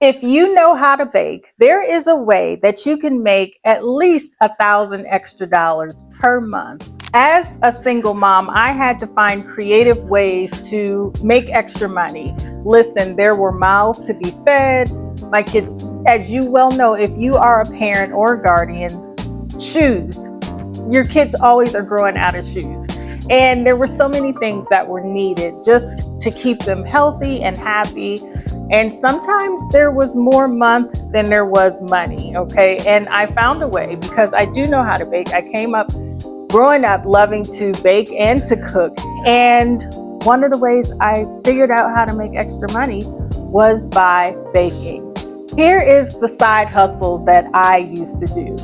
If you know how to bake, there is a way that you can make at least $1,000 extra per month. As a single mom, I had to find creative ways to make extra money. Listen, there were mouths to be fed. My kids, as you well know, if you are a parent or a guardian, shoes. Your kids always are growing out of shoes. And there were so many things that were needed just to keep them healthy and happy. And sometimes there was more month than there was money, okay? And I found a way because I do know how to bake. I came up growing up loving to bake and to cook. And one of the ways I figured out how to make extra money was by baking. Here is the side hustle that I used to do.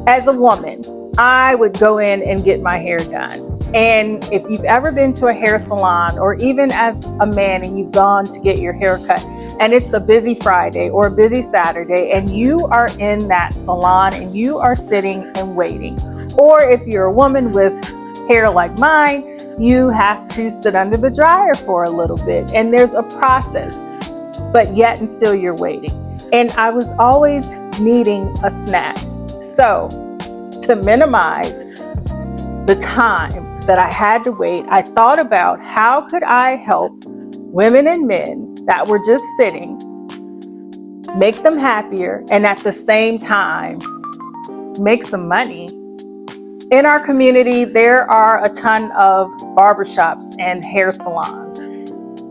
As a woman, I would go in and get my hair done. And if you've ever been to a hair salon, or even as a man and you've gone to get your hair cut, and it's a busy Friday or a busy Saturday, and you are in that salon and you are sitting and waiting. Or if you're a woman with hair like mine, you have to sit under the dryer for a little bit. And there's a process, but yet and still you're waiting. And I was always needing a snack. So to minimize the time that I had to wait, I thought about how could I help women and men that were just sitting, make them happier, and at the same time, make some money. In our community, there are a ton of barbershops and hair salons.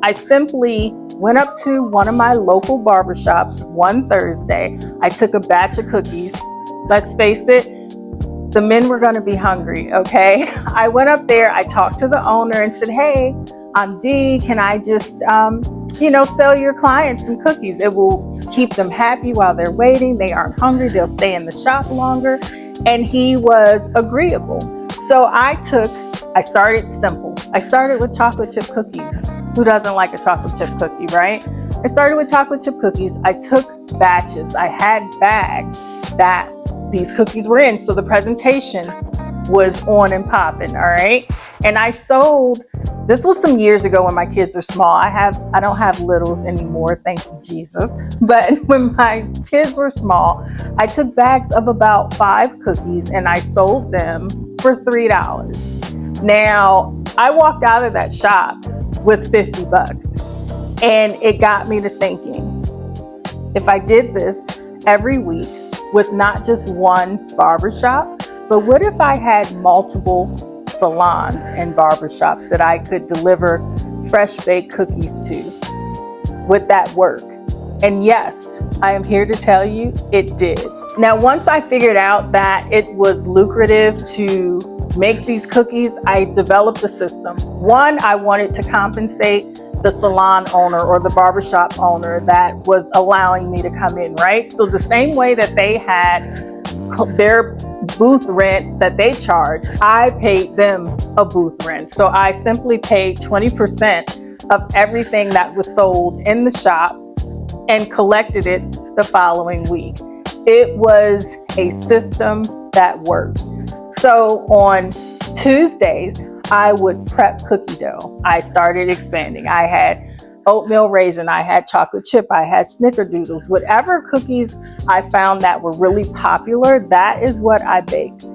I simply went up to one of my local barbershops one Thursday. I took a batch of cookies. Let's face it, the men were going to be hungry, okay? I went up there, I talked to the owner and said, hey, I'm Dee, can I just, sell your clients some cookies? It will keep them happy while they're waiting. They aren't hungry. They'll stay in the shop longer. And he was agreeable. So I started simple. I started with chocolate chip cookies. Who doesn't like a chocolate chip cookie, right? I started with chocolate chip cookies. I took batches. I had bags that these cookies were in. So the presentation was on and popping, all right? And I sold, this was some years ago when my kids were small. I don't have littles anymore, thank you, Jesus. But when my kids were small, I took bags of about 5 cookies and I sold them for $3. Now, I walked out of that shop with $50. And it got me to thinking, if I did this every week, with not just one barbershop, but what if I had multiple salons and barbershops that I could deliver fresh baked cookies to? Would that work? And yes, I am here to tell you it did. Now, once I figured out that it was lucrative to make these cookies, I developed a system. One, I wanted to compensate the salon owner or the barbershop owner that was allowing me to come in, right? So the same way that they had their booth rent that they charged, I paid them a booth rent. So I simply paid 20% of everything that was sold in the shop and collected it the following week. It was a system that worked. So on Tuesdays, I would prep cookie dough. I started expanding. I had oatmeal raisin, I had chocolate chip, I had snickerdoodles. Whatever cookies I found that were really popular, that is what I baked.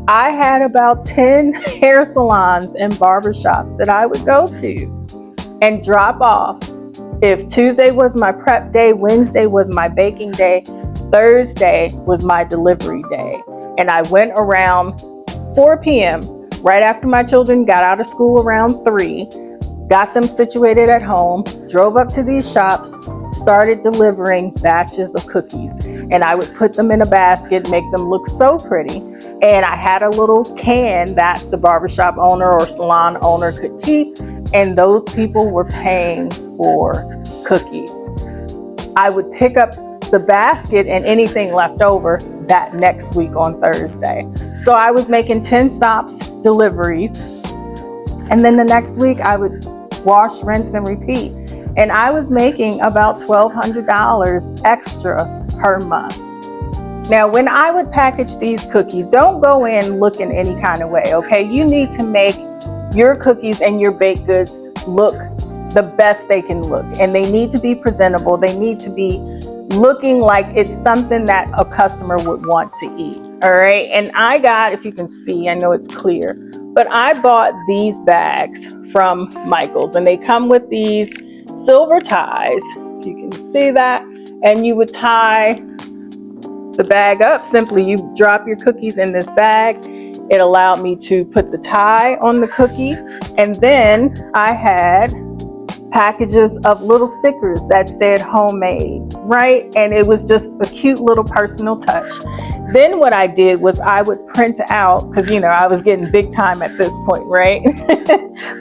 I had about 10 hair salons and barbershops that I would go to and drop off. If Tuesday was my prep day, Wednesday was my baking day, Thursday was my delivery day. And I went around 4 p.m., right after my children got out of school around 3, got them situated at home, drove up to these shops, started delivering batches of cookies. And I would put them in a basket, make them look so pretty. And I had a little can that the barbershop owner or salon owner could keep. And those people were paying for cookies. I would pick up the basket and anything left over that next week on Thursday. So I was making 10 stops deliveries. And then the next week I would wash, rinse, and repeat. And I was making about $1,200 extra per month. Now, when I would package these cookies, don't go in looking any kind of way, okay? You need to make your cookies and your baked goods look the best they can look, and they need to be presentable. They need to be looking like it's something that a customer would want to eat. All right. And I got, if you can see, I know it's clear, but I bought these bags from Michaels, and they come with these silver ties. If you can see that, and you would tie the bag up. Simply, you drop your cookies in this bag. It allowed me to put the tie on the cookie, and then I had packages of little stickers that said homemade, right? And it was just a cute little personal touch. Then what I did was I would print out, because I was getting big time at this point, right?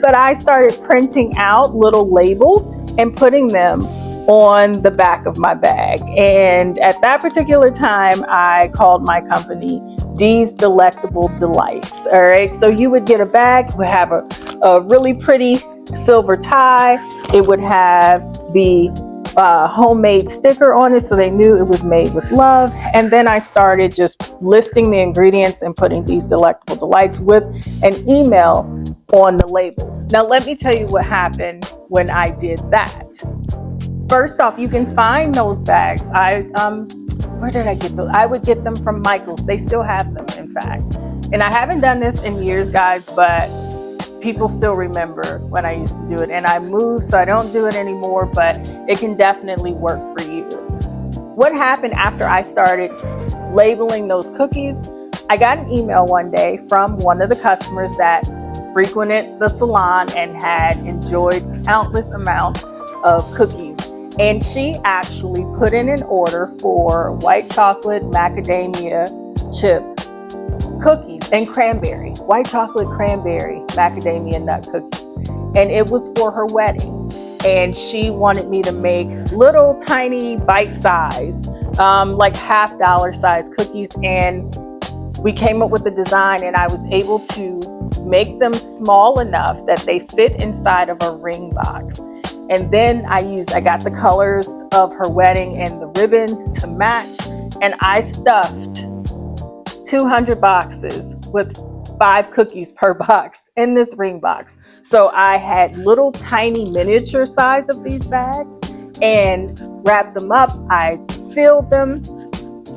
But I started printing out little labels and putting them on the back of my bag. And at that particular time, I called my company Dee's Delectable Delights. All right. So you would get a bag, it would have a really pretty silver tie. It would have the homemade sticker on it, so they knew it was made with love. And then I started just listing the ingredients and putting Dee's Delectable Delights with an email on the label. Now, let me tell you what happened when I did that. First off, you can find those bags. Where did I get those? I would get them from Michaels. They still have them, in fact. And I haven't done this in years, guys, but people still remember when I used to do it. And I moved, so I don't do it anymore, but it can definitely work for you. What happened after I started labeling those cookies, I got an email one day from one of the customers that frequented the salon and had enjoyed countless amounts of cookies. And she actually put in an order for white chocolate macadamia chip cookies and cranberry, white chocolate cranberry macadamia nut cookies. And it was for her wedding. And she wanted me to make little tiny bite size, like $half size cookies. And we came up with the design, and I was able to make them small enough that they fit inside of a ring box. And then I got the colors of her wedding and the ribbon to match. And I stuffed 200 boxes with 5 cookies per box in this ring box. So I had little tiny miniature size of these bags and wrapped them up. I sealed them,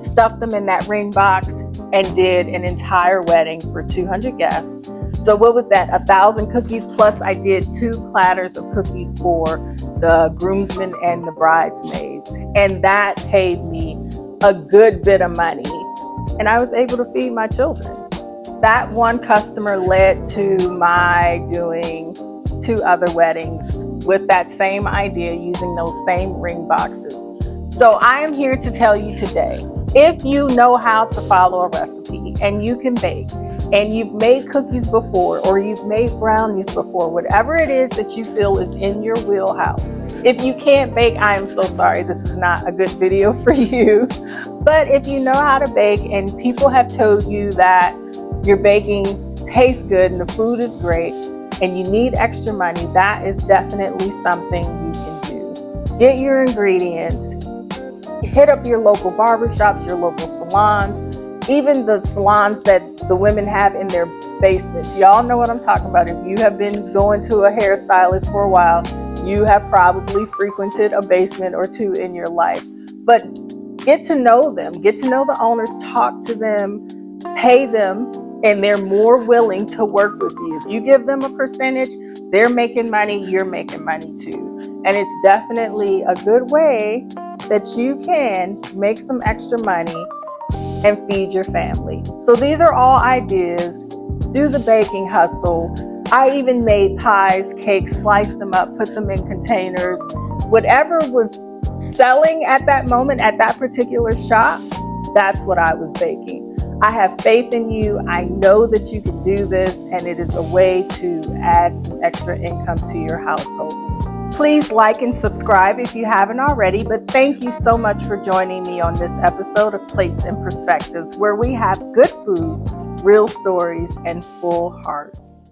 stuffed them in that ring box, and did an entire wedding for 200 guests. So what was that? 1,000 cookies, plus I did 2 platters of cookies for the groomsmen and the bridesmaids. And that paid me a good bit of money. And I was able to feed my children. That one customer led to my doing 2 other weddings with that same idea, using those same ring boxes. So I am here to tell you today, if you know how to follow a recipe and you can bake, and you've made cookies before, or you've made brownies before, whatever it is that you feel is in your wheelhouse. If you can't bake, I am so sorry. This is not a good video for you. But if you know how to bake and people have told you that your baking tastes good and the food is great and you need extra money, that is definitely something you can do. Get your ingredients, hit up your local barbershops, your local salons, even the salons that the women have in their basements. Y'all know what I'm talking about. If you have been going to a hairstylist for a while, you have probably frequented a basement or 2 in your life. But get to know them, get to know the owners, talk to them, pay them, and they're more willing to work with you. If you give them a percentage, they're making money, you're making money too. And it's definitely a good way that you can make some extra money and feed your family. So these are all ideas. Do the baking hustle. I even made pies, cakes, sliced them up, put them in containers. Whatever was selling at that moment, at that particular shop, that's what I was baking. I have faith in you. I know that you can do this, and it is a way to add some extra income to your household. Please like and subscribe if you haven't already, but thank you so much for joining me on this episode of Plates and Perspectives, where we have good food, real stories, and full hearts.